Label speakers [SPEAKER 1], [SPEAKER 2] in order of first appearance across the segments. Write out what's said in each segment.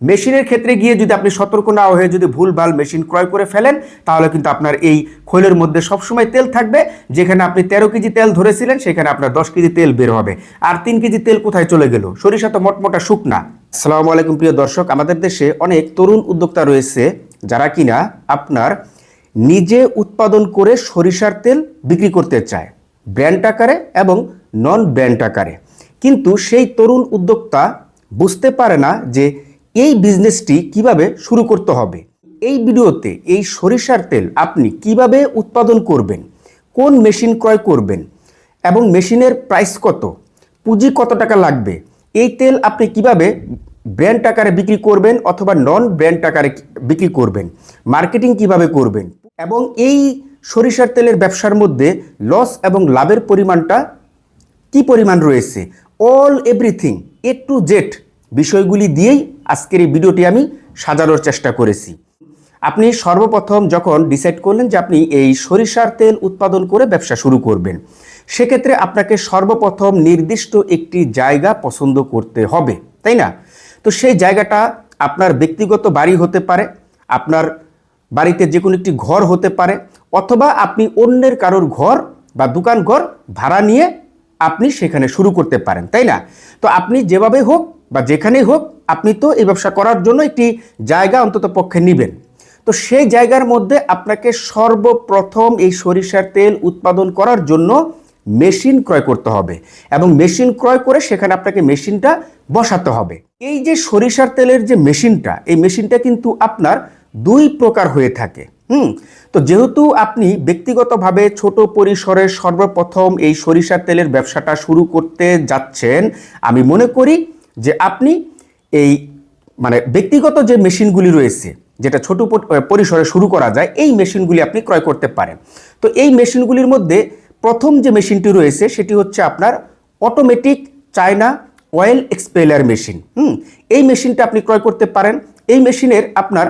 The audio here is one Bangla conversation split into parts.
[SPEAKER 1] মেশিনের ক্ষেত্রে গিয়ে যদি আপনি সতর্ক না হয়ে যদি ভুলভাল মেশিন ক্রয় করে ফেলেন, তাহলে কিন্তু আপনার এই খৈলের মধ্যে সবসময় তেল থাকবে। যেখানে আপনি 13 কেজি তেল ধরেছিলেন সেখানে আপনার 10 কেজি তেল বের হবে। আর 3 কেজি তেল কোথায় চলে গেল? সরিষা তো মোটমোটা শুকনা। আসসালামু আলাইকুম প্রিয় দর্শক, আমাদের দেশে অনেক তরুণ উদ্যোক্তা রয়েছে যারা কিনা আপনার নিজে উৎপাদন করে সরিষার তেল বিক্রি করতে চায়, ব্র্যান্ড আকারে এবং নন ব্র্যান্ড আকারে। কিন্তু সেই তরুণ উদ্যোক্তা বুঝতে পারে না যে এই বিজনেসটি কিভাবে শুরু করতে হবে। এই ভিডিওতে এই সরিষার তেল আপনি কিভাবে উৎপাদন করবেন, কোন মেশিন ক্রয় করবেন এবং মেশিনের প্রাইস কত, পুঁজি কত টাকা লাগবে, এই তেল আপনি কিভাবে ব্র্যান্ড আকারে বিক্রি করবেন অথবা নন ব্র্যান্ড আকারে বিক্রি করবেন, মার্কেটিং কিভাবে করবেন এবং এই সরিষার তেলের ব্যবসার মধ্যে লস এবং লাভের পরিমাণটা কি পরিমাণ রয়েছে, all everything A to Z বিষয়গুলি দিয়েই আজকের এই ভিডিওটি আমি সাজানোর চেষ্টা করেছি। আপনি সর্বপ্রথম যখন ডিসাইড করলেন যে আপনি এই সরিষার তেল উৎপাদন করে ব্যবসা শুরু করবেন, সেক্ষেত্রে আপনাকে সর্বপ্রথম নির্দিষ্ট একটি জায়গা পছন্দ করতে হবে, তাই না? তো সেই জায়গাটা আপনার ব্যক্তিগত বাড়ি হতে পারে, আপনার বাড়িতে যে কোনো একটি ঘর হতে পারে, অথবা আপনি অন্যের কারোর ঘর বা দোকান ঘর ভাড়া নিয়ে আপনি সেখানে শুরু করতে পারেন, তাই না? তো আপনি যেভাবে হোক বা যেখানেই হোক আপনি তো এই ব্যবসা করার জন্য একটি জায়গা অন্তত পক্ষে নেবেন। তো সেই জায়গার মধ্যে আপনাকে সর্বপ্রথম এই সরিষার তেল উৎপাদন করার জন্য মেশিন ক্রয় করতে হবে এবং মেশিন ক্রয় করে সেখানে আপনাকে মেশিনটা বসাতে হবে। এই যে সরিষার তেলের যে মেশিনটা, এই মেশিনটা কিন্তু আপনার দুই প্রকার হয়ে থাকে। তো যেহেতু আপনি ব্যক্তিগতভাবে ছোট পরিসরে সর্বপ্রথম এই সরিষার তেলের ব্যবসাটা শুরু করতে যাচ্ছেন, আমি মনে করি যে আপনি এই ব্যক্তিগত যে মেশিনগুলি রয়েছে, যেটা ছোট পরিসরে শুরু করা যায়, এই মেশিনগুলি আপনি ক্রয় করতে পারেন। তো এই মেশিনগুলির মধ্যে প্রথম যে মেশিনটি রয়েছে সেটি হচ্ছে আপনার automatic China oil expeller machine. এই মেশিনটা আপনি ক্রয় করতে পারেন। এই মেশিনের আপনার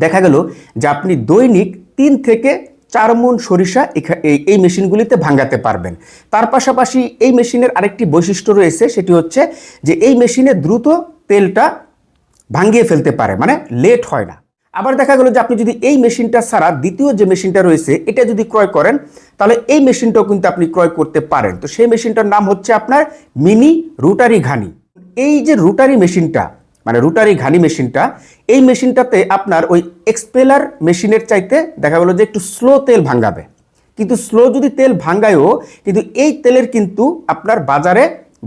[SPEAKER 1] দেখা গেল যে আপনি দৈনিক 3 থেকে 4 মণ সরিষা এই মেশিনগুলিতে ভাঙাতে পারবেন। তার পাশাপাশি এই মেশিনের আরেকটি বৈশিষ্ট্য রয়েছে, সেটি হচ্ছে যে এই মেশিনে দ্রুত তেলটা ভাঙিয়ে ফেলতে পারে, মানে লেট হয় না। আবার দেখা গেল যে আপনি যদি এই মেশিনটা ছাড়া দ্বিতীয় যে মেশিনটা রয়েছে এটা যদি ক্রয় করেন, তাহলে এই মেশিনটাও কিন্তু আপনি ক্রয় করতে পারেন। তো সেই মেশিনটার নাম হচ্ছে আপনার মিনি রোটারি ঘানি। এই যে রোটারি মেশিনটা, রোটারি ঘানি মেশিনটা, এই মেশিনটাতে আপনার ওই এক্সপেলার মেশিনের চাইতে দেখা গেল যে একটু স্লো তেল ভাঙাবে। কিন্তু স্লো যদি তেল ভাঙায়ও, কিন্তু এই তেলের কিন্তু আপনার বাজারে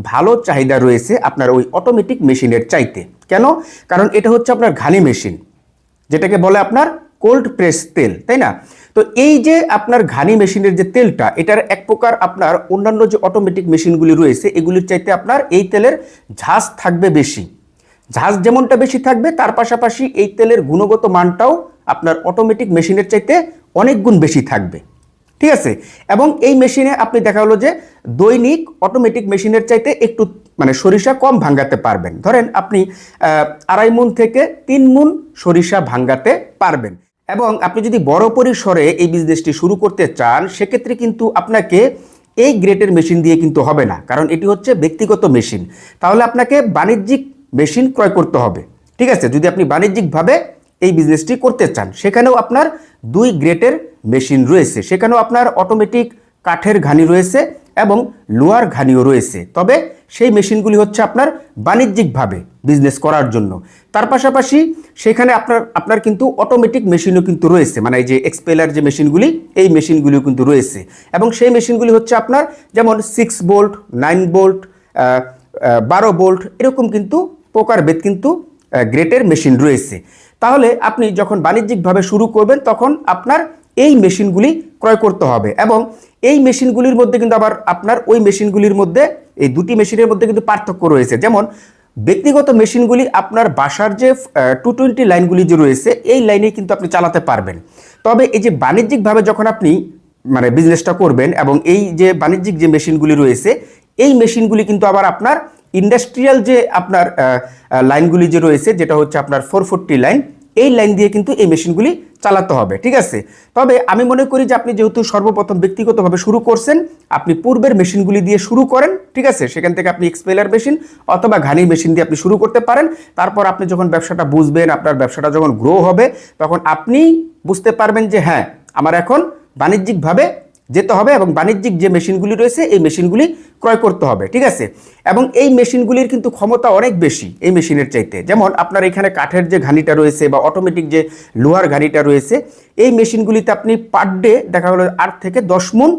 [SPEAKER 1] ভালো চাহিদা রয়েছে আপনার ওই অটোমেটিক মেশিনের চাইতে। কেন? কারণ এটা হচ্ছে আপনার ঘানি মেশিন, যেটাকে বলে আপনার কোল্ড প্রেস তেল, তাই না? তো এই যে আপনার ঘানি মেশিনের যে তেলটা, এটার এক প্রকার আপনার অন্যান্য যে অটোমেটিক মেশিনগুলি রয়েছে এগুলির চাইতে আপনার এই তেলের ঝাঁজ থাকবে বেশি। ঝাঁজ যেমনটা বেশি থাকবে, তার পাশাপাশি এই তেলের গুণগত মানটাও আপনার অটোমেটিক মেশিনের চাইতে অনেক গুণ বেশি থাকবে, ঠিক আছে? এবং এই মেশিনে আপনি দেখা হলো যে দৈনিক অটোমেটিক মেশিনের চাইতে একটু সরিষা কম ভাঙাতে পারবেন। ধরেন আপনি 2.5 মণ থেকে 3 মণ সরিষা ভাঙাতে পারবেন। এবং আপনি যদি বড় পরিসরে এই বিজনেসটি শুরু করতে চান, সেক্ষেত্রে কিন্তু আপনাকে এই গ্রেডের মেশিন দিয়ে কিন্তু হবে না, কারণ এটি হচ্ছে ব্যক্তিগত মেশিন। তাহলে আপনাকে বাণিজ্যিক মেশিন ক্রয় করতে হবে, ঠিক আছে? যদি আপনি বাণিজ্যিকভাবে এই বিজনেসটি করতে চান, সেখানেও আপনার 2 গ্রেডের মেশিন রয়েছে। সেখানেও আপনার অটোমেটিক কাঠের ঘানি রয়েছে এবং লোহার ঘানিও রয়েছে। তবে সেই মেশিনগুলি হচ্ছে আপনার বাণিজ্যিকভাবে বিজনেস করার জন্য। তার পাশাপাশি সেখানে আপনার কিন্তু অটোমেটিক মেশিনও কিন্তু রয়েছে, এই যে এক্সপেলার যে মেশিনগুলি, এই মেশিনগুলিও কিন্তু রয়েছে। এবং সেই মেশিনগুলি হচ্ছে আপনার যেমন 6 ভোল্ট, 9 ভোল্ট, 12 ভোল্ট, এরকম কিন্তু প্রকারভেদ কিন্তু গ্রেডের মেশিন রয়েছে। তাহলে আপনি যখন বাণিজ্যিকভাবে শুরু করবেন তখন আপনার এই মেশিনগুলি ক্রয় করতে হবে। এবং এই মেশিনগুলির মধ্যে কিন্তু আবার আপনার ওই মেশিনগুলির মধ্যে, এই দুটি মেশিনের মধ্যে কিন্তু পার্থক্য রয়েছে। যেমন ব্যক্তিগত মেশিনগুলি আপনার বাসার যে 220 লাইনগুলি যে রয়েছে, এই লাইনে কিন্তু আপনি চালাতে পারবেন। তবে এই যে বাণিজ্যিকভাবে যখন আপনি বিজনেসটা করবেন এবং এই যে বাণিজ্যিক যে মেশিনগুলি রয়েছে, এই মেশিনগুলি কিন্তু আবার আপনার ইন্ডাস্ট্রিয়াল যে আপনার লাইনগুলি যে রয়েছে, যেটা হচ্ছে আপনার 440 লাইন, এই লাইন দিয়ে কিন্তু এই মেশিনগুলি চালাতে হবে, ঠিক আছে। তবে আমি মনে করি যে আপনি যেহেতু সর্বপ্রথম ব্যক্তিগতভাবে শুরু করছেন, আপনি পূর্বের মেশিনগুলি দিয়ে শুরু করেন, ঠিক আছে। সেখান থেকে আপনি এক্সপেলার মেশিন অথবা ঘানির মেশিন দিয়ে আপনি শুরু করতে পারেন। তারপর আপনি যখন ব্যবসাটা বুঝবেন, আপনার ব্যবসাটা যখন গ্রো হবে, তখন আপনি বুঝতে পারবেন যে হ্যাঁ, আমার এখন বাণিজ্যিকভাবে যেতে হবে এবং বাণিজ্যিক যে মেশিনগুলি রয়েছে এই মেশিনগুলি ক্রয় করতে হবে, ঠিক আছে। এবং এই মেশিনগুলির কিন্তু ক্ষমতা অনেক বেশি এই মেশিনের চাইতে। যেমন আপনার এখানে কাঠের যে ঘানিটা রয়েছে বা অটোমেটিক যে লোহার ঘানিটা রয়েছে, এই মেশিনগুলিতে আপনি পার ডে দেখা গেলো 8 থেকে 10 মণ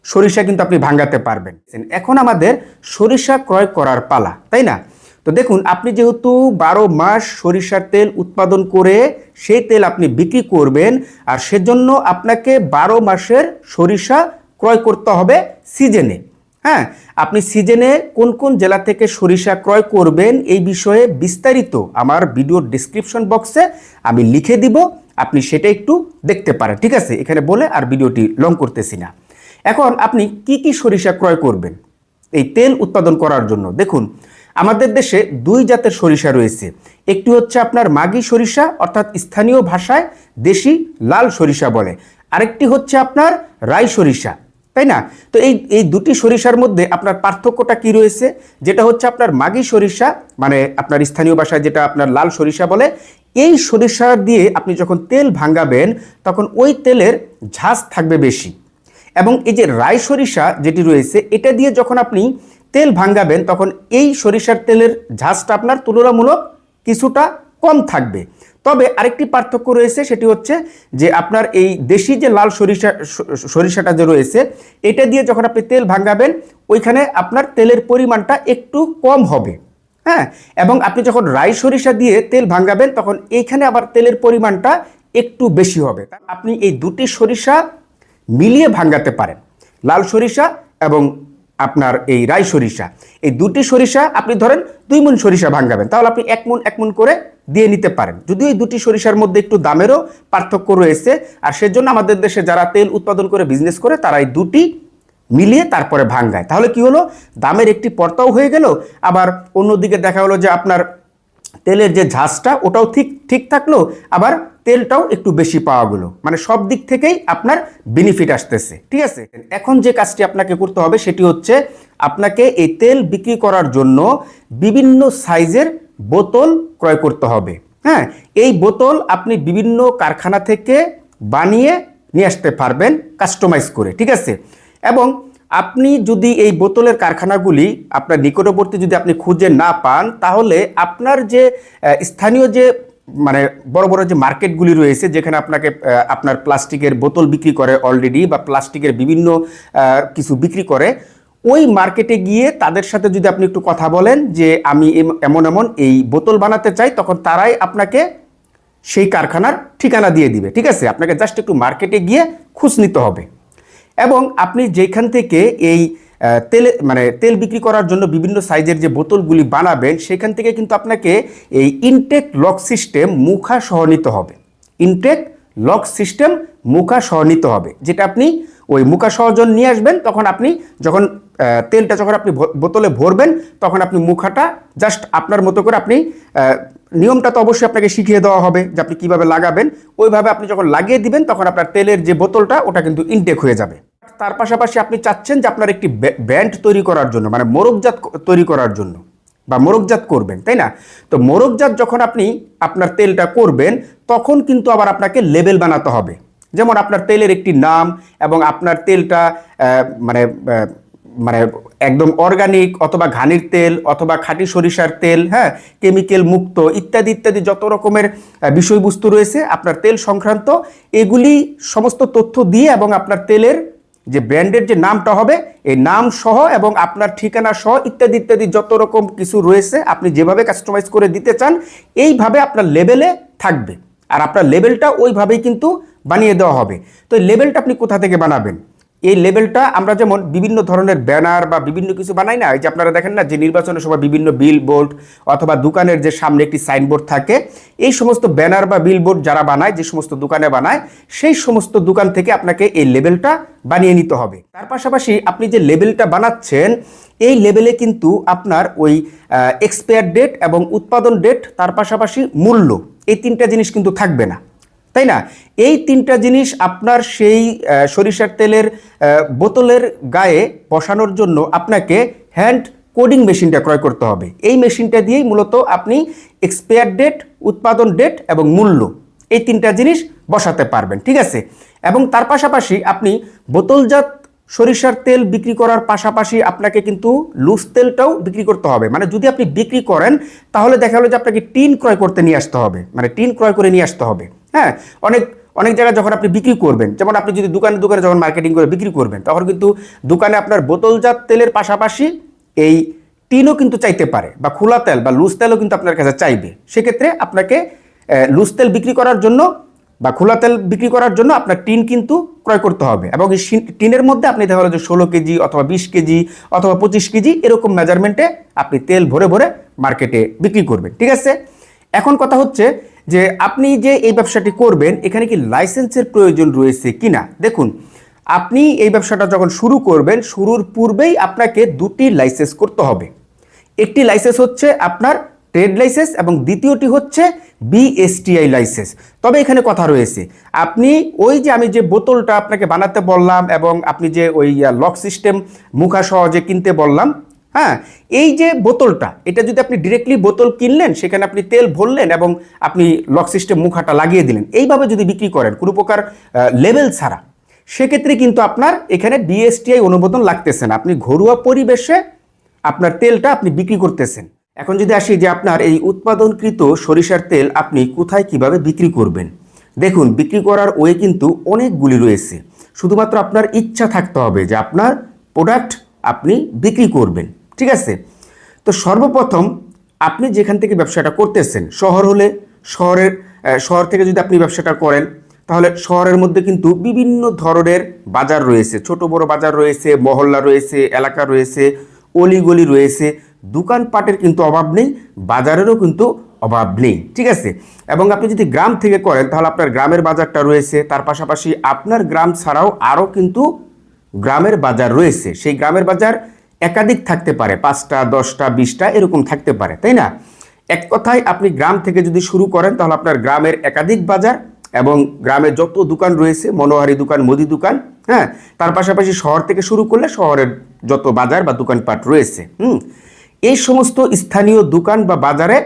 [SPEAKER 1] সরিষা কিন্তু আপনি ভাঙাতে পারবেন। এখন আমাদের সরিষা ক্রয় করার পালা, তাই না? তো দেখুন, আপনি যেহেতু 12 মাস সরিষার তেল উৎপাদন করে সেই তেল আপনি বিক্রি করবেন, আর সেজন্য আপনাকে 12 মাসের সরিষা ক্রয় করতে হবে সিজনে। হ্যাঁ, আপনি সিজনে কোন কোন জেলা থেকে সরিষা ক্রয় করবেন এই বিষয়ে বিস্তারিত আমার ভিডিওর ডিসক্রিপশন বক্সে আমি লিখে দিব, আপনি সেটা একটু দেখতে পারেন, ঠিক আছে। এখানে বলে আর ভিডিওটি লং করতেছি না। এখন আপনি কি কি সরিষা ক্রয় করবেন এই তেল উৎপাদন করার জন্য? দেখুন, আমাদের দেশে 2 জাতের সরিষা রয়েছে। একটি হচ্ছে আপনার মাগি সরিষা, অর্থাৎ স্থানীয় ভাষায় দেশি লাল সরিষা বলে। আরেকটি হচ্ছে আপনার রাই সরিষা, তাই না? তো এই দুটি সরিষার মধ্যে আপনার পার্থক্যটা কি রয়েছে? যেটা হচ্ছে আপনার মাগি সরিষা, মানে আপনার স্থানীয় ভাষায় যেটা আপনার লাল সরিষা বলে, এই সরিষা দিয়ে আপনি যখন তেল ভাঙাবেন তখন ওই তেলের ঝাঁজ থাকবে বেশি। এবং এই যে রাই সরিষা যেটি রয়েছে, এটা দিয়ে যখন আপনি তেল ভাঙাবেন তখন এই সরিষার তেলের ঝাঁজটা আপনার তুলনামূলক কিছুটা কম থাকবে। তবে আরেকটি পার্থক্য রয়েছে, সেটি হচ্ছে যে আপনার এই দেশি যে লাল সরিষাটা যে রয়েছে, এটা দিয়ে যখন আপনি তেল ভাঙাবেন ওইখানে আপনার তেলের পরিমাণটা একটু কম হবে। হ্যাঁ, এবং আপনি যখন রাই সরিষা দিয়ে তেল ভাঙাবেন তখন এইখানে আবার তেলের পরিমাণটা একটু বেশি হবে। আপনি এই দুটি সরিষা মিলিয়ে ভাঙাতে পারেন, লাল সরিষা এবং আপনার এই রাই সরিষা। এই দুটি সরিষা আপনি ধরেন 2 মণ সরিষা ভাঙাবেন, তাহলে আপনি 1 মণ করে দিয়ে নিতে পারেন। যদিও এই দুটি সরিষার মধ্যে একটু দামেরও পার্থক্য রয়েছে, আর সেজন্য আমাদের দেশে যারা তেল উৎপাদন করে বিজনেস করে তারা এই দুটি মিলিয়ে তারপরে ভাঙায়। তাহলে কি হলো, দামের একটি পর্তাও হয়ে গেল, আবার অন্যদিকে দেখা হলো যে আপনার তেলের যে ঝাঁজটা ওটাও ঠিক থাকলো, আবার তেলটাও একটু বেশি পাওয়া গেল। মানে সব দিক থেকেই আপনার বেনিফিট আসতেছে, ঠিক আছে। এখন যে কাজটি আপনাকে করতে হবে সেটি হচ্ছে আপনাকে এই তেল বিক্রি করার জন্য বিভিন্ন সাইজের বোতল ক্রয় করতে হবে। হ্যাঁ, এই বোতল আপনি বিভিন্ন কারখানা থেকে বানিয়ে নিয়ে আসতে পারবেন কাস্টমাইজ করে, ঠিক আছে। এবং আপনি যদি এই বোতলের কারখানাগুলি আপনার নিকটবর্তী যদি আপনি খুঁজে না পান, তাহলে আপনার যে স্থানীয় যে মানে বড় বড় যে মার্কেটগুলি রয়েছে, যেখানে আপনাকে আপনার প্লাস্টিকের বোতল বিক্রি করে অলরেডি, বা প্লাস্টিকের বিভিন্ন কিছু বিক্রি করে, ওই মার্কেটে গিয়ে তাদের সাথে যদি আপনি একটু কথা বলেন যে আমি এমন এমন এই বোতল বানাতে চাই, তখন তারাই আপনাকে সেই কারখানার ঠিকানা দিয়ে দিবে, ঠিক আছে। আপনাকে জাস্ট একটু মার্কেটে গিয়ে খোঁজ নিতে হবে। এবং আপনি যেখান থেকে এই তেল বিক্রি করার জন্য বিভিন্ন সাইজের যে বোতলগুলি বানাবেন, সেখান থেকে কিন্তু আপনাকে এই ইনটেক লক সিস্টেম মুখা সহ নিতে হবে। ইনটেক লক সিস্টেম মুখা সহ নিতে হবে, যেটা আপনি ওই মুখা সহ যখন নিয়ে আসবেন, তখন আপনি যখন তেলটা যখন আপনি বোতলে ভরবেন, তখন আপনি মুখাটা জাস্ট আপনার মতো করে আপনি নিয়মটা তো অবশ্যই আপনাকে শিখিয়ে দেওয়া হবে যে আপনি কীভাবে লাগাবেন। ওইভাবে আপনি যখন লাগিয়ে দিবেন তখন আপনার তেলের যে বোতলটা ওটা কিন্তু ইনটেক হয়ে যাবে। তার পাশাপাশি আপনি চাচ্ছেন যে আপনার একটি ব্যান্ড তৈরি করার জন্য, মানে মোড়কজাত তৈরি করার জন্য, বা মোড়কজাত করবেন, তাই না? তো মোড়কজাত যখন আপনি আপনার তেলটা করবেন, তখন কিন্তু আবার আপনাকে লেবেল বানাতে হবে। যেমন আপনার তেলের একটি নাম, এবং আপনার তেলটা মানে মানে একদম অর্গানিক অথবা ঘানির তেল অথবা খাঁটি সরিষার তেল, হ্যাঁ, কেমিক্যাল মুক্ত ইত্যাদি ইত্যাদি যত রকমের বিষয়বস্তু রয়েছে আপনার তেল সংক্রান্ত, এগুলি সমস্ত তথ্য দিয়ে, এবং আপনার তেলের যে ব্র্যান্ডের যে নামটা হবে এই নাম সহ এবং আপনার ঠিকানা সহ ইত্যাদি ইত্যাদি যত রকম কিছু রয়েছে, আপনি যেভাবে কাস্টমাইজ করে দিতে চান এইভাবে আপনার লেবেলে থাকবে। আর আপনার লেবেলটা ওইভাবেই কিন্তু বানিয়ে দেওয়া হবে। তো এই লেবেলটা আপনি কোথা থেকে বানাবেন? এই লেবেলটা আমরা যেমন বিভিন্ন ধরনের ব্যানার বা বিভিন্ন কিছু বানাই না, এই যে আপনারা দেখেন না যে নির্বাচনের সময় বিভিন্ন বিলবোর্ড অথবা দোকানের যে সামনে একটি সাইনবোর্ড থাকে, এই সমস্ত ব্যানার বা বিলবোর্ড যারা বানায়, যে সমস্ত দোকানে বানায়, সেই সমস্ত দোকান থেকে আপনাকে এই লেবেলটা বানিয়ে নিতে হবে। তার পাশাপাশি আপনি যে লেবেলটা বানাচ্ছেন, এই লেবেলে কিন্তু আপনার ওই এক্সপায়ার ডেট এবং উৎপাদন ডেট, তার পাশাপাশি মূল্য, এই তিনটা জিনিস কিন্তু থাকবে না, তাই না? এই তিনটা জিনিস আপনার সেই সরিষার তেলের বোতলের গায়ে বসানোর জন্য আপনাকে হ্যান্ড কোডিং মেশিনটা ক্রয় করতে হবে। এই মেশিনটা দিয়েই মূলত আপনি এক্সপায়ার ডেট, উৎপাদন ডেট এবং মূল্য এই তিনটা জিনিস বসাতে পারবেন, ঠিক আছে? এবং তার পাশাপাশি আপনি বোতলজাত সরিষার তেল বিক্রি করার পাশাপাশি আপনাকে কিন্তু লুজ তেলটাও বিক্রি করতে হবে। মানে যদি আপনি বিক্রি করেন তাহলে দেখা গেলো যে আপনাকে টিন ক্রয় করতে নিয়ে আসতে হবে, মানে টিন ক্রয় করে নিয়ে আসতে হবে। হ্যাঁ, অনেক অনেক জায়গায় যখন আপনি বিক্রি করবেন, যেমন আপনি যদি দোকানে দোকানে যখন মার্কেটিং করে বিক্রি করবেন, তখন কিন্তু দোকানে আপনার বোতলজাত তেলের পাশাপাশি এই টিনও কিন্তু চাইতে পারে, বা খোলা তেল বা লুজ তেলও কিন্তু আপনার কাছে চাইবে। সেক্ষেত্রে আপনাকে লুজ তেল বিক্রি করার জন্য বা খোলা তেল বিক্রি করার জন্য আপনার টিন কিন্তু ক্রয় করতে হবে। এবং এই টিনের মধ্যে আপনি দেখা গেলো যে 16 কেজি অথবা 20 কেজি অথবা 25 কেজি এরকম মেজারমেন্টে আপনি তেল ভরে ভরে মার্কেটে বিক্রি করবেন, ঠিক আছে? এখন কথা হচ্ছে যে আপনি যে এই ব্যবসাটি করবেন এখানে কি লাইসেন্সের প্রয়োজন রয়েছে কিনা। দেখুন, আপনি এই ব্যবসাটা যখন শুরু করবেন, শুরুর পূর্বেই আপনাকে দুটি লাইসেন্স করতে হবে। একটি লাইসেন্স হচ্ছে আপনার ট্রেড লাইসেন্স এবং দ্বিতীয়টি হচ্ছে বিএসটিআই লাইসেন্স। তবে এখানে কথা রয়েছে, আপনি ওই যে আমি যে বোতলটা আপনাকে বানাতে বললাম এবং আপনি যে ওই লক সিস্টেম মুখা সহজে কিনতে বললাম, হ্যাঁ, এই যে বোতলটা, এটা যদি আপনি ডিরেক্টলি বোতল কিনলেন, সেখানে আপনি তেল ভরলেন এবং আপনি লক সিস্টেম মুখাটা লাগিয়ে দিলেন, এইভাবে যদি বিক্রি করেন কোনো প্রকার লেবেল ছাড়া, সেক্ষেত্রে কিন্তু আপনার এখানে বিএসটিআই অনুমোদন লাগতেছে না। আপনি ঘরোয়া পরিবেশে আপনার তেলটা আপনি বিক্রি করতেছেন। এখন যদি আসি যে আপনার এই উৎপাদনকৃত সরিষার তেল আপনি কোথায় কিভাবে বিক্রি করবেন। দেখুন, বিক্রি করার ওয়ে কিন্তু অনেকগুলি রয়েছে, শুধুমাত্র আপনার ইচ্ছা থাকতে হবে যে আপনার প্রোডাক্ট আপনি বিক্রি করবেন, ঠিক আছে? তো সর্বপ্রথম আপনি যেখান থেকে ব্যবসাটা করতেছেন, শহর হলে শহর থেকে যদি আপনি ব্যবসাটা করেন, তাহলে শহরের মধ্যে কিন্তু বিভিন্ন ধরনের বাজার রয়েছে, ছোট বড় বাজার রয়েছে, মহল্লা রয়েছে, এলাকা রয়েছে, অলিগলি রয়েছে, দোকানপাটের কিন্তু অভাব নেই, বাজারেরও কিন্তু অভাব নেই, ঠিক আছে? এবং আপনি যদি গ্রাম থেকে করেন তাহলে আপনার গ্রামের বাজারটা রয়েছে, তার পাশাপাশি আপনার গ্রাম ছাড়াও আরও কিন্তু গ্রামের বাজার রয়েছে। সেই গ্রামের বাজার একাধিক থাকতে পারে, 5টা 10টা 20টা এরকম থাকতে পারে, তাই না? এক কথায় আপনি গ্রাম থেকে যদি শুরু করেন তাহলে আপনার গ্রামের একাধিক বাজার এবং গ্রামের যত দোকান রয়েছে, মনোহারি দোকান, মুদি দোকান, হ্যাঁ, তার পাশাপাশি শহর থেকে শুরু করলে শহরের যত বাজার বা দোকানপাট রয়েছে, এই সমস্ত স্থানীয় দোকান বা বাজারে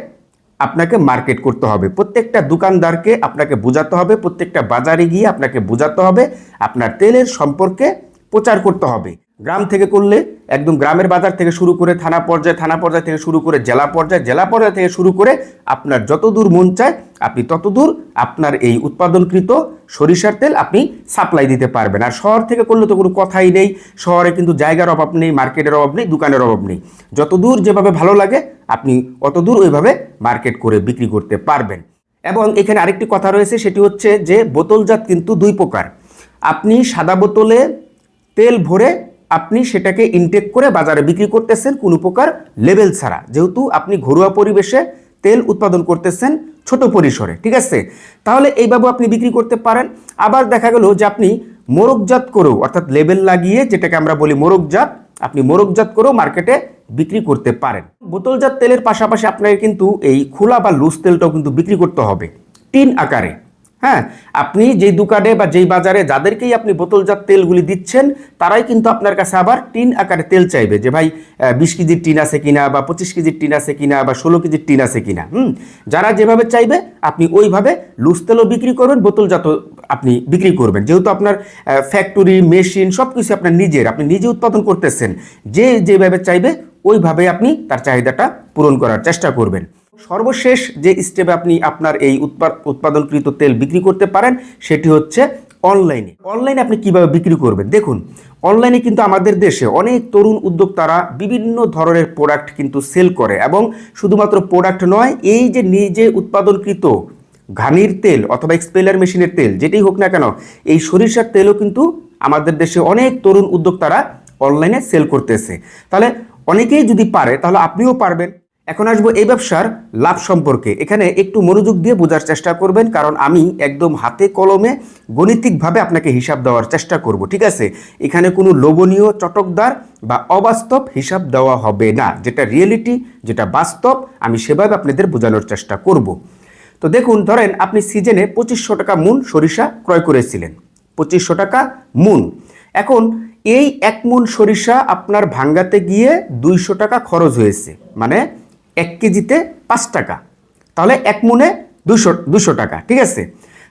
[SPEAKER 1] আপনাকে মার্কেট করতে হবে। প্রত্যেকটা দোকানদারকে আপনাকে বোঝাতে হবে, প্রত্যেকটা বাজারে গিয়ে আপনাকে বোঝাতে হবে, আপনার তেলের সম্পর্কে প্রচার করতে হবে। গ্রাম থেকে করলে একদম গ্রামের বাজার থেকে শুরু করে থানা পর্যায় থেকে শুরু করে জেলা পর্যায় থেকে শুরু করে আপনার যতদূর মন চায় আপনি ততদূর আপনার এই উৎপাদনকৃত সরিষার তেল আপনি সাপ্লাই দিতে পারবেন। আর শহর থেকে করলে তো কোনো কথাই নেই, শহরে কিন্তু জায়গার অভাব নেই, মার্কেটের অভাব নেই, দোকানের অভাব নেই। যতদূর যেভাবে ভালো লাগে আপনি অতদূর ওইভাবে মার্কেট করে বিক্রি করতে পারবেন। এবং এখানে আরেকটি কথা রয়েছে, সেটি হচ্ছে যে বোতলজাত কিন্তু দুই প্রকার। আপনি সাদা বোতলে তেল ভরে আপনি সেটাকে ইনটেক করে বাজারে বিক্রি করতেছেন কোনো প্রকার লেবেল ছাড়া, যেহেতু আপনি ঘরোয়া পরিবেশে তেল উৎপাদন করতেছেন ছোট পরিসরে, ঠিক আছে? তাহলে এইভাবে আপনি বিক্রি করতে পারেন। আবার দেখা গেল যে আপনি মোড়কজাত করেও, অর্থাৎ লেবেল লাগিয়ে, যেটাকে আমরা বলি মোড়কজাত, আপনি মোড়কজাত করেও মার্কেটে বিক্রি করতে পারেন। বোতলজাত তেলের পাশাপাশি আপনাকে কিন্তু এই খোলা বা লুজ তেলটাও কিন্তু বিক্রি করতে হবে টিন আকারে। হ্যাঁ, আপনি যেই দোকানে বা যেই বাজারে যাদেরকেই আপনি বোতলজাত তেলগুলি দিচ্ছেন তারাই কিন্তু আপনার কাছে আবার টিন আকারে তেল চাইবে, যে ভাই 20 কেজির টিন আছে কিনা, বা 25 কেজির টিন আছে কিনা, বা 16 কেজির টিন আছে কিনা। যারা যেভাবে চাইবে আপনি ওইভাবে লুজ তেলও বিক্রি করবেন, বোতলজাত আপনি বিক্রি করবেন। যেহেতু আপনার ফ্যাক্টরি, মেশিন সব কিছু আপনার নিজের, আপনি নিজে উৎপাদন করতেছেন, যে যেভাবে চাইবে ওইভাবে আপনি তার চাহিদাটা পূরণ করার চেষ্টা করবেন। সর্বশেষ যে স্টেপে আপনি আপনার এই উৎপাদনকৃত তেল বিক্রি করতে পারেন সেটি হচ্ছে অনলাইনে আপনি কিভাবে বিক্রি করবেন। দেখুন, অনলাইনে কিন্তু আমাদের দেশে অনেক তরুণ উদ্যোক্তারা বিভিন্ন ধরনের প্রোডাক্ট কিন্তু সেল করে, এবং শুধুমাত্র প্রোডাক্ট নয়, এই যে নিজে উৎপাদনকৃত ঘানির তেল অথবা এক্সপেলার মেশিনের তেল যেটাই হোক না কেন, এই সরিষার তেলও কিন্তু আমাদের দেশে অনেক তরুণ উদ্যোক্তারা অনলাইনে সেল করতেছে। তাহলে অনেকেই যদি পারে তাহলে আপনিও পারবেন। এখন আসবো এই ব্যবসার লাভ সম্পর্কে। এখানে একটু মনোযোগ দিয়ে বোঝার চেষ্টা করবেন, কারণ আমি একদম হাতে কলমে গণিতিকভাবে আপনাকে হিসাব দেওয়ার চেষ্টা করব, ঠিক আছে? এখানে কোনো লোভনীয়, চটকদার বা অবাস্তব হিসাব দেওয়া হবে না। যেটা রিয়েলিটি, যেটা বাস্তব, আমি সেভাবে আপনাদের বোঝানোর চেষ্টা করব। তো দেখুন, ধরেন আপনি সিজনে 2500 টাকা মুন সরিষা ক্রয় করেছিলেন, 2500 টাকা মুন। এখন এই 1 মুন সরিষা আপনার ভাঙ্গাতে গিয়ে 200 টাকা খরচ হয়েছে, মানে 1 কেজিতে 5 টাকা, তাহলে 1 মুনে 200 টাকা, ঠিক আছে।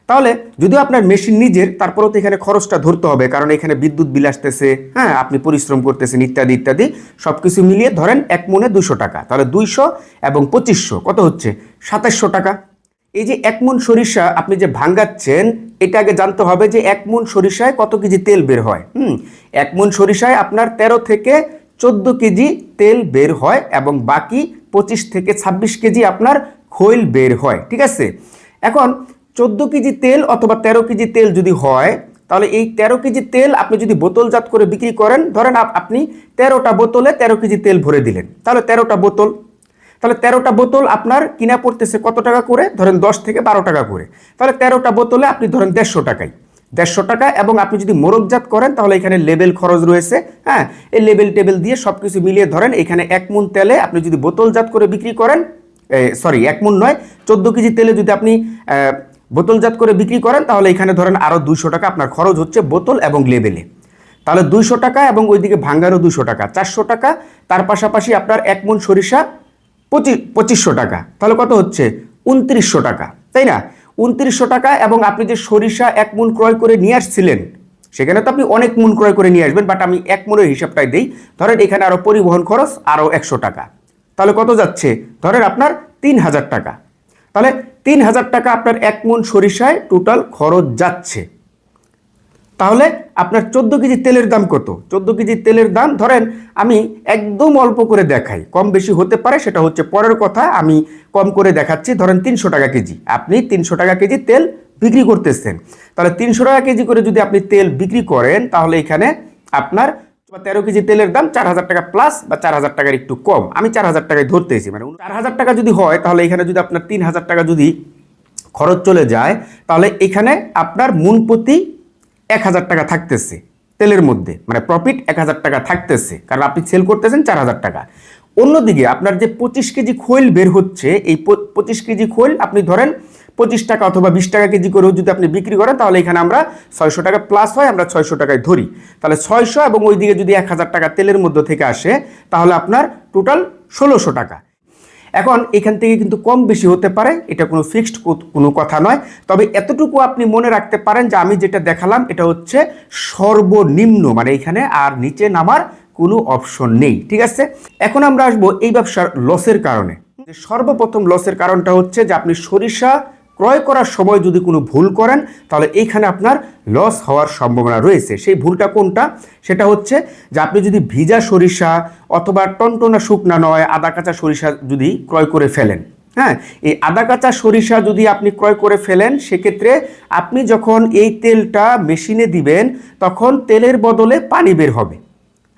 [SPEAKER 1] তাহলে যদিও আপনার মেশিন নিজের, তারপরেও তো এখানে খরচটা ধরতে হবে, কারণ এখানে বিদ্যুৎ বিল আসতেছে, হ্যাঁ, আপনি পরিশ্রম করতেছেন ইত্যাদি ইত্যাদি, সব কিছু মিলিয়ে ধরেন 1 মুনে 200 টাকা, তাহলে 200 এবং 2500 কত হচ্ছে 2700 টাকা। এই যে 1 মুন সরিষা আপনি যে ভাঙ্গাচ্ছেন, এটা আগে জানতে হবে যে 1 মুন সরিষায় কত কেজি তেল বের হয়। 1 মুন সরিষায় আপনার 13 থেকে 14 কেজি তেল বের হয় এবং বাকি 25 থেকে 26 কেজি আপনার খৈল বের হয়, ঠিক আছে। এখন 14 কেজি তেল অথবা 13 কেজি তেল যদি হয়, তাহলে এই 13 কেজি তেল আপনি যদি বোতলজাত করে বিক্রি করেন, ধরেন আপনি 13টা বোতলে 13 কেজি তেল ভরে দিলেন, তাহলে 13টা বোতল, তাহলে 13টা বোতল আপনার কিনা পড়তেছে কত টাকা করে, ধরেন 10 থেকে 12 টাকা করে, তাহলে 13টা বোতলে আপনি ধরেন 150 টাকায়, 150 টাকা। এবং আপনি যদি মোড়কজাত করেন তাহলে এখানে লেবেল খরচ রয়েছে, হ্যাঁ, এই লেবেল টেবেল দিয়ে সব কিছু মিলিয়ে ধরেন এখানে 1 মুন তেলে আপনি যদি বোতলজাত করে বিক্রি করেন, 1 মুন নয়, 14 কেজি তেলে যদি আপনি বোতলজাত করে বিক্রি করেন, তাহলে এখানে ধরেন আরও 200 টাকা আপনার খরচ হচ্ছে বোতল এবং লেবেলে, তাহলে 200 টাকা এবং ওইদিকে ভাঙ্গারও 200 টাকা, 400 টাকা। তার পাশাপাশি আপনার 1 মুন সরিষা 2500 টাকা, তাহলে কত হচ্ছে 2900 টাকা, তাই না? 2900 টাকা। এবং আপনি যে সরিষা 1 মুন ক্রয় করে নিয়ে আসছিলেন, সেখানে তো আপনি অনেক মুন ক্রয় করে নিয়ে আসবেন, বাট আমি 1 মুনের হিসাবটাই দিই, ধরেন এখানে আরও পরিবহন খরচ আরও 100 টাকা, তাহলে কত যাচ্ছে, ধরেন আপনার 3000 টাকা। তাহলে 3000 টাকা আপনার 1 মুন সরিষায় টোটাল খরচ যাচ্ছে। তাহলে আপনার 14 কেজি তেলের দাম কত? 14 কেজি তেলের দাম ধরেন আমি একদম অল্প করে দেখাই, কম বেশি হতে পারে, সেটা হচ্ছে পরের কথা, আমি কম করে দেখাচ্ছি। ধরেন 300 টাকা কেজি, আপনি 300 টাকা কেজি তেল বিক্রি করতেছেন, তাহলে 300 টাকা কেজি করে যদি আপনি তেল বিক্রি করেন, তাহলে এখানে আপনার 13 কেজি তেলের দাম 4000 টাকা প্লাস বা 4000 টাকার একটু কম, আমি 4000 টাকায় ধরতেছি, মানে 4000 টাকা যদি হয়, তাহলে এখানে যদি আপনার 3000 টাকা যদি খরচ চলে যায়, তাহলে এখানে আপনার মুন প্রতি 1000 টাকা থাকতেছে তেলের মধ্যে, মানে প্রফিট 1000 টাকা থাকতেছে, কারণ আপনি সেল করতেছেন 4000 টাকা। অন্যদিকে আপনার যে 25 কেজি খৈল বের হচ্ছে, এই 25 কেজি খৈল আপনি ধরেন 25 টাকা অথবা 20 টাকা কেজি করেও যদি আপনি বিক্রি করেন, তাহলে এখানে আমরা 600 টাকা প্লাস হয়, আমরা 600 টাকায় ধরি, তাহলে 600 এবং ওইদিকে যদি 1000 টাকা তেলের মধ্যে থেকে আসে, তাহলে আপনার টোটাল 1600 টাকা। এখন এখান থেকে কিন্তু কম বেশি হতে পারে, এটা কোনো ফিক্সড কোনো কথা নয়, তবে এতটুকু আপনি মনে রাখতে পারেন যে আমি যেটা দেখালাম এটা হচ্ছে সর্বনিম্ন, মানে এখানে আর নিচে নামার কোনো অপশন নেই, ঠিক আছে। এখন আমরা আসবো এই ব্যবসার লসের কারণে। সর্বপ্রথম লসের কারণটা হচ্ছে যে আপনি সরিষা ক্রয় করার সময় যদি কোনো ভুল করেন, তাহলে এইখানে আপনার লস হওয়ার সম্ভাবনা রয়েছে। সেই ভুলটা কোনটা? সেটা হচ্ছে যে আপনি যদি ভিজা সরিষা অথবা টনটনা শুকনা নয় আদা কাঁচা সরিষা যদি ক্রয় করে ফেলেন, হ্যাঁ, এই আদা কাঁচা সরিষা যদি আপনি ক্রয় করে ফেলেন, সেক্ষেত্রে আপনি যখন এই তেলটা মেশিনে দিবেন, তখন তেলের বদলে পানি বের হবে,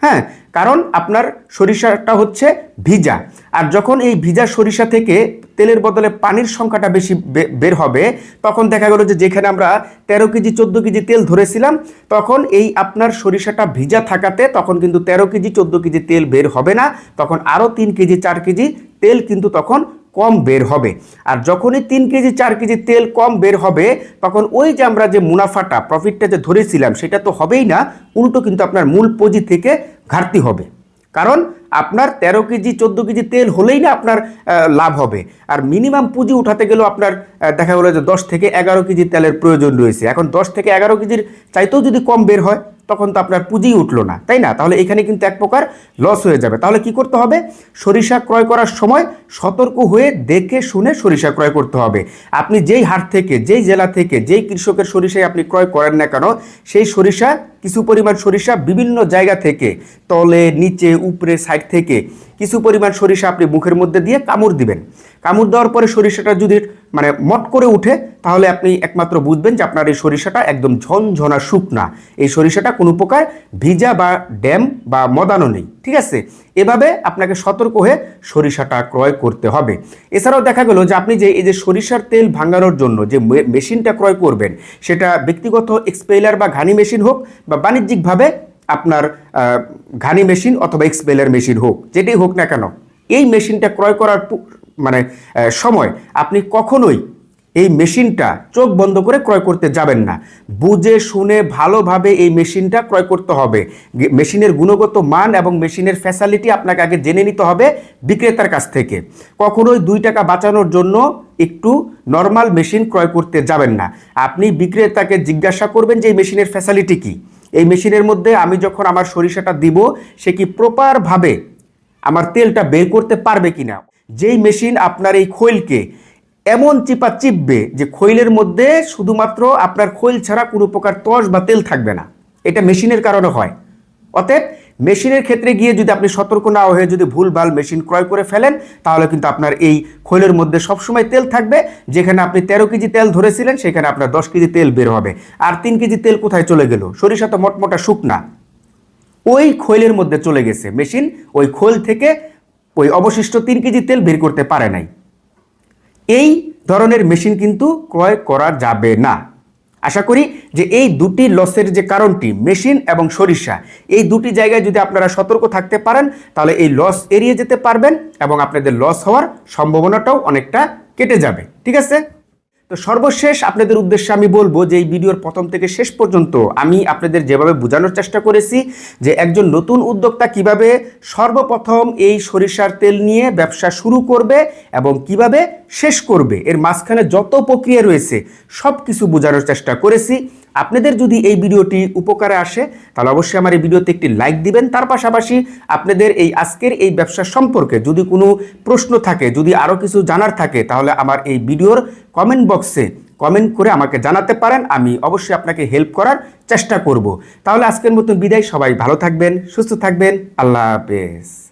[SPEAKER 1] হ্যাঁ, কারণ আপনার সরিষাটা হচ্ছে ভিজা, আর যখন এই ভিজা সরিষা থেকে তেলের বদলে পানির সংখ্যাটা বেশি বের হবে, তখন দেখা গেল যে যেখানে আমরা 13 কেজি 14 কেজি তেল ধরেছিলাম, তখন এই আপনার সরিষাটা ভিজা থাকাতে তখন কিন্তু 13 কেজি 14 কেজি তেল বের হবে না, তখন আরও 3 কেজি 4 কেজি তেল কিন্তু তখন কম বের হবে। আর যখনই 3 কেজি 4 কেজি তেল কম বের হবে, তখন ওই যে আমরা যে মুনাফাটা প্রফিটটা যে ধরেছিলাম সেটা তো হবেই না, উল্টো কিন্তু আপনার মূল পুঁজি থেকে ঘাটতি হবে, কারণ আপনার 13 কেজি 14 কেজি তেল হলেই না আপনার লাভ হবে, আর মিনিমাম পুঁজি উঠাতে গেলেও আপনার দেখা গেলো যে 10 থেকে 11 কেজি তেলের প্রয়োজন রয়েছে। এখন 10 থেকে 11 কেজির চাইতেও যদি কম বের হয়, তখন তো আপনার পুঁজিই উঠলো না, তাই না? তাহলে এখানে কিন্তু এক প্রকার লস হয়ে যাবে। তাহলে কি করতে হবে? সরিষা ক্রয় করার সময় সতর্ক হয়ে দেখে শুনে সরিষা ক্রয় করতে হবে। আপনি যেই হাট থেকে, যেই জেলা থেকে, যেই কৃষকের সরিষায় আপনি ক্রয় করেন না কেন, সেই সরিষা কিছু পরিমাণ সরিষা বিভিন্ন জায়গা থেকে, তলে নিচে উপরে সাইড থেকে কিছু পরিমাণ সরিষা আপনি মুখের মধ্যে দিয়ে কামড় দিবেন। কামড় দেওয়ার পরে সরিষাটা যদি মানে মট করে উঠে, তাহলে আপনি একমাত্র বুঝবেন যে আপনার এই সরিষাটা একদম ঝনঝনা শুকনা, এই সরিষাটা কোনো প্রকার ভিজা বা ড্যাম বা মদানো নেই, ঠিক আছে? এভাবে আপনাকে সতর্ক হয়ে সরিষাটা ক্রয় করতে হবে। এছাড়াও দেখা গেল যে আপনি যে এই যে সরিষার তেল ভাঙানোর জন্য যে মেশিনটা ক্রয় করবেন, সেটা ব্যক্তিগত এক্সপেলার বা ঘানি মেশিন হোক বা বাণিজ্যিকভাবে আপনার ঘানি মেশিন অথবা এক্সপেলার মেশিন হোক, যেটাই হোক না কেন, এই মেশিনটা ক্রয় করার মানে সময় আপনি কখনোই এই মেশিনটা চোখ বন্ধ করে ক্রয় করতে যাবেন না, বুঝে শুনে ভালোভাবে এই মেশিনটা ক্রয় করতে হবে। মেশিনের গুণগত মান এবং মেশিনের ফ্যাসিলিটি আপনাকে আগে জেনে নিতে হবে বিক্রেতার কাছ থেকে। কখনোই 2 টাকা বাঁচানোর জন্য একটু নর্মাল মেশিন ক্রয় করতে যাবেন না। আপনি বিক্রেতাকে জিজ্ঞাসা করবেন যে এই মেশিনের ফ্যাসিলিটি কি, এই মেশিনের মধ্যে আমি যখন আমার সরিষাটা দিব সে কি প্রপারভাবে আমার তেলটা বের করতে পারবে কিনা। যেই মেশিন আপনার এই খৈলকে এমন চিপা চিপবে যে খৈলের মধ্যে শুধুমাত্র আপনার খৈল ছাড়া কোনো প্রকার তস বা তেল থাকবে না, এটা মেশিনের কারণে হয়। অতএব মেশিনের ক্ষেত্রে গিয়ে যদি আপনি সতর্ক না হয়ে যদি ভুলভাল মেশিন ক্রয় করে ফেলেন তাহলে কিন্তু আপনার এই খৈলের মধ্যে সবসময় তেল থাকবে। যেখানে আপনি 13 কেজি তেল ধরেছিলেন সেখানে আপনার 10 কেজি তেল বের হবে। আর 3 কেজি তেল কোথায় চলে গেল? সরিষা তো মোটমোটা শুকনা, ওই খৈলের মধ্যে চলে গেছে। মেশিন ওই খৈল থেকে ওই অবশিষ্ট 3 কেজি তেল বের করতে পারে নাই। এই ধরনের মেশিন কিন্তু ক্রয় করা যাবে না। আশা করি যে এই দুটি লসের যে কারণটি মেশিন এবং সরিষা, এই দুটি জায়গায় যদি আপনারা সতর্ক থাকতে পারেন তাহলে এই লস এড়িয়ে যেতে পারবেন এবং আপনাদের লস হওয়ার সম্ভাবনাটাও অনেকটা কেটে যাবে। ঠিক আছে? তো সর্বশেষ আপনাদের উদ্দেশ্যে আমি বলবো যে এই ভিডিওর প্রথম থেকে শেষ পর্যন্ত আমি আপনাদের যেভাবে বোঝানোর চেষ্টা করেছি যে একজন নতুন উদ্যোক্তা কিভাবে সর্বপ্রথম এই সরিষার তেল নিয়ে ব্যবসা শুরু করবে এবং কিভাবে শেষ করবে, এর মাঝখানে যত প্রক্রিয়া রয়েছে সব কিছু বোঝানোর চেষ্টা করেছি। আপনাদের যদি এই ভিডিওটি উপকারে আসে তাহলে অবশ্যই আমার এই ভিডিওতে একটি লাইক দিবেন। তার পাশাপাশি আপনাদের এই আজকের এই ব্যবসা সম্পর্কে যদি কোনো প্রশ্ন থাকে, যদি আরও কিছু জানার থাকে তাহলে আমার এই ভিডিওর কমেন্ট বক্সে কমেন্ট করে আমাকে জানাতে পারেন। আমি অবশ্যই আপনাকে হেল্প করার চেষ্টা করব। তাহলে আজকের মতন বিদায়। সবাই ভালো থাকবেন, সুস্থ থাকবেন। আল্লাহ হাফেজ।